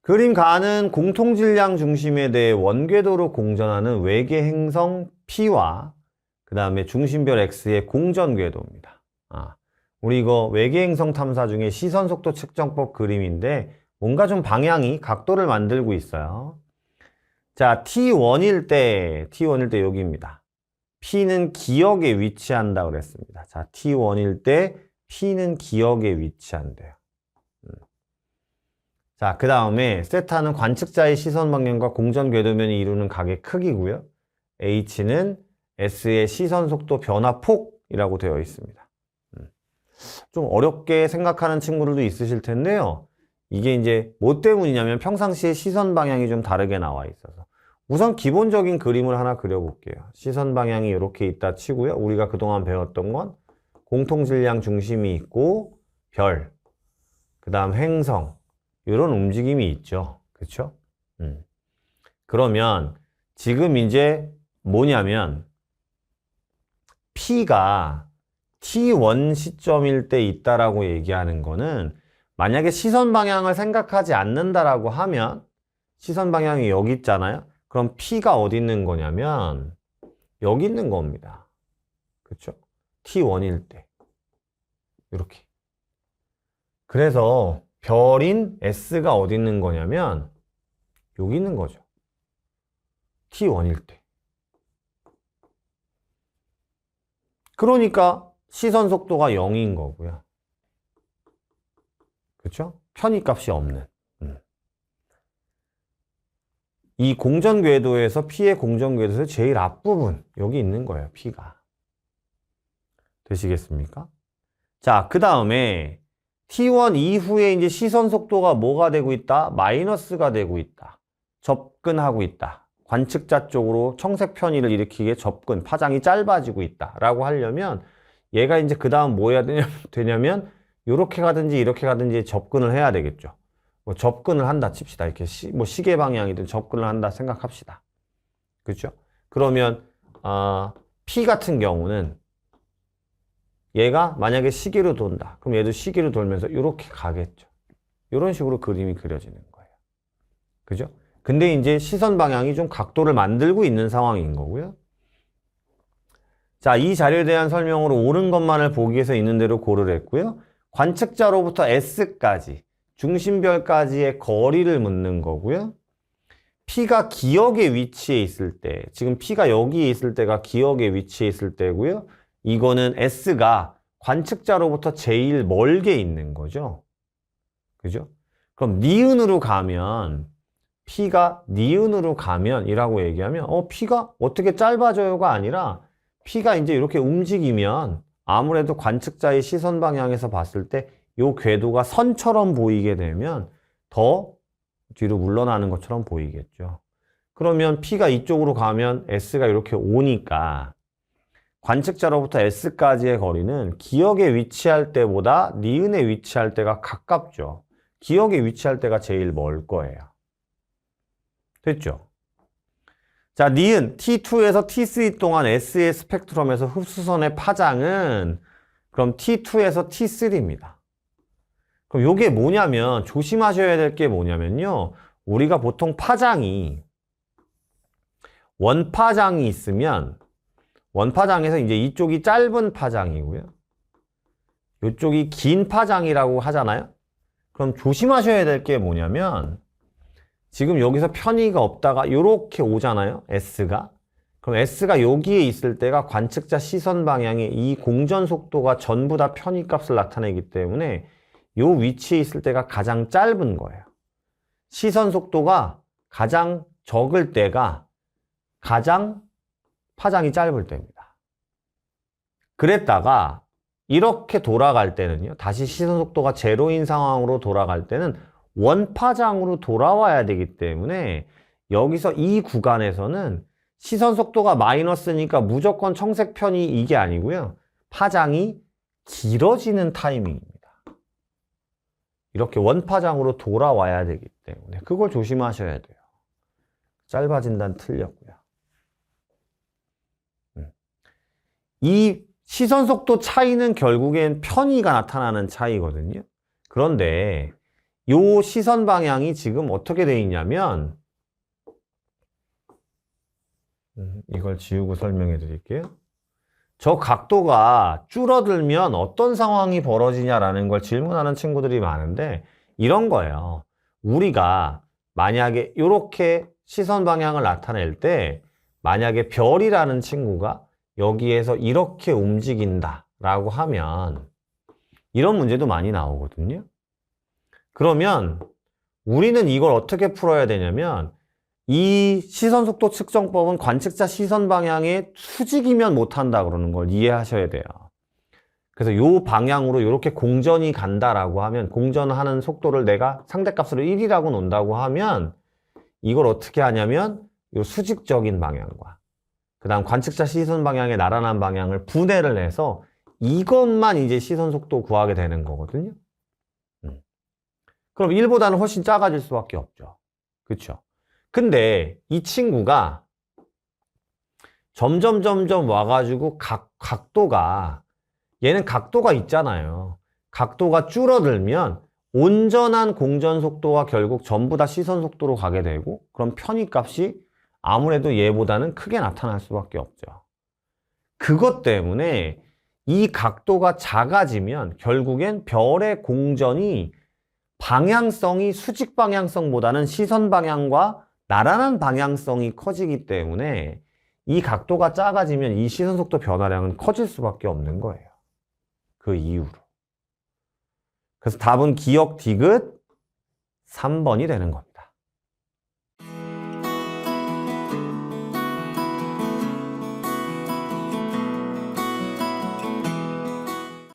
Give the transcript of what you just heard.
그림 가는 공통질량 중심에 대해 원궤도로 공전하는 외계 행성 P와 그 다음에 중심별 X의 공전궤도입니다. 우리 이거 외계 행성 탐사 중에 시선속도 측정법 그림인데 뭔가 좀 방향이 각도를 만들고 있어요. 자, T1일 때 여기입니다. P는 기역에 위치한다 그랬습니다. 자, T1일 때 P는 기역에 위치한대요. 자, 그 다음에 세타는 관측자의 시선 방향과 공전 궤도면이 이루는 각의 크기고요. H는 S의 시선 속도 변화 폭이라고 되어 있습니다. 좀 어렵게 생각하는 친구들도 있으실 텐데요. 이게 이제 뭐 때문이냐면 평상시에 시선 방향이 좀 다르게 나와 있어서. 우선 기본적인 그림을 하나 그려볼게요. 시선 방향이 이렇게 있다 치고요. 우리가 그동안 배웠던 건 공통질량 중심이 있고 별, 그 다음 행성, 이런 움직임이 있죠. 그렇죠? 그러면 지금 이제 뭐냐면 P가 T1 시점일 때 있다라고 얘기하는 거는 만약에 시선 방향을 생각하지 않는다라고 하면 시선 방향이 여기 있잖아요. 그럼 P가 어디 있는 거냐면 여기 있는 겁니다. 그렇죠? T1일 때 이렇게. 그래서 별인 S가 어디 있는 거냐면 여기 있는 거죠. T1일 때. 그러니까 시선 속도가 0인 거고요. 그렇죠? 편의값이 없는. 이 공전 궤도에서 P의 공전 궤도에서 제일 앞부분 여기 있는 거예요. P가. 되시겠습니까? 자, 그 다음에 T1 이후에 이제 시선 속도가 뭐가 되고 있다? 마이너스가 되고 있다. 접근하고 있다. 관측자 쪽으로 청색 편의를 일으키게 접근, 파장이 짧아지고 있다. 라고 하려면 얘가 이제 그 다음 뭐 해야 되냐면 이렇게 가든지 이렇게 가든지 접근을 해야 되겠죠. 뭐 접근을 한다 칩시다. 이렇게 뭐 시계 방향이든 접근을 한다 생각합시다. 그렇죠? 그러면 P 같은 경우는 얘가 만약에 시계로 돈다. 그럼 얘도 시계로 돌면서 이렇게 가겠죠. 이런 식으로 그림이 그려지는 거예요. 그죠? 근데 이제 시선 방향이 좀 각도를 만들고 있는 상황인 거고요. 자, 이 자료에 대한 설명으로 옳은 것만을 보기 위해서 있는 대로 고를 했고요. 관측자로부터 S까지, 중심별까지의 거리를 묻는 거고요. P가 기역에 위치해 있을 때, 지금 P가 여기에 있을 때가 기역에 위치해 있을 때고요. 이거는 S가 관측자로부터 제일 멀게 있는 거죠. 그죠? 그럼 니은으로 가면 P가 니은으로 가면 이라고 얘기하면 P가 어떻게 짧아져요가 아니라 P가 이제 이렇게 움직이면 아무래도 관측자의 시선 방향에서 봤을 때 이 궤도가 선처럼 보이게 되면 더 뒤로 물러나는 것처럼 보이겠죠. 그러면 P가 이쪽으로 가면 S가 이렇게 오니까 관측자로부터 S까지의 거리는 기역에 위치할 때보다 니은에 위치할 때가 가깝죠. 기역에 위치할 때가 제일 멀 거예요. 됐죠? 자, 니은 T2에서 T3 동안 S의 스펙트럼에서 흡수선의 파장은 그럼 T2에서 T3입니다. 그럼 이게 뭐냐면 조심하셔야 될 게 뭐냐면요. 우리가 보통 파장이 원파장이 있으면 원파장에서 이제 이쪽이 짧은 파장이고요. 이쪽이 긴 파장이라고 하잖아요. 그럼 조심하셔야 될 게 뭐냐면 지금 여기서 편의가 없다가 이렇게 오잖아요. S가. 그럼 S가 여기에 있을 때가 관측자 시선 방향의 이 공전 속도가 전부 다 편의값을 나타내기 때문에 이 위치에 있을 때가 가장 짧은 거예요. 시선 속도가 가장 적을 때가 가장 파장이 짧을 때입니다. 그랬다가 이렇게 돌아갈 때는요. 다시 시선 속도가 제로인 상황으로 돌아갈 때는 원파장으로 돌아와야 되기 때문에 여기서 이 구간에서는 시선 속도가 마이너스니까 무조건 청색 편이 이게 아니고요. 파장이 길어지는 타이밍입니다. 이렇게 원파장으로 돌아와야 되기 때문에 그걸 조심하셔야 돼요. 짧아진다는 틀렸고요. 이 시선 속도 차이는 결국엔 편의가 나타나는 차이거든요. 그런데 요 시선 방향이 지금 어떻게 돼 있냐면 이걸 지우고 설명해 드릴게요. 저 각도가 줄어들면 어떤 상황이 벌어지냐라는 걸 질문하는 친구들이 많은데 이런 거예요. 우리가 만약에 이렇게 시선 방향을 나타낼 때 만약에 별이라는 친구가 여기에서 이렇게 움직인다 라고 하면 이런 문제도 많이 나오거든요. 그러면 우리는 이걸 어떻게 풀어야 되냐면 이 시선속도 측정법은 관측자 시선 방향의 수직이면 못한다 그러는 걸 이해하셔야 돼요. 그래서 이 방향으로 이렇게 공전이 간다라고 하면 공전하는 속도를 내가 상대값으로 1이라고 놓는다고 하면 이걸 어떻게 하냐면 이 수직적인 방향과 그 다음 관측자 시선 방향의 나란한 방향을 분해를 해서 이것만 이제 시선속도 구하게 되는 거거든요. 그럼 1보다는 훨씬 작아질 수밖에 없죠. 그렇죠? 근데 이 친구가 점점 와가지고 각도가 얘는 각도가 있잖아요. 각도가 줄어들면 온전한 공전 속도가 결국 전부 다 시선 속도로 가게 되고 그럼 편의값이 아무래도 얘보다는 크게 나타날 수밖에 없죠. 그것 때문에 이 각도가 작아지면 결국엔 별의 공전이 방향성이 수직 방향성보다는 시선 방향과 나란한 방향성이 커지기 때문에 이 각도가 작아지면 이 시선 속도 변화량은 커질 수밖에 없는 거예요. 그 이유로. 그래서 답은 기억 디귿 3번이 되는 겁니다.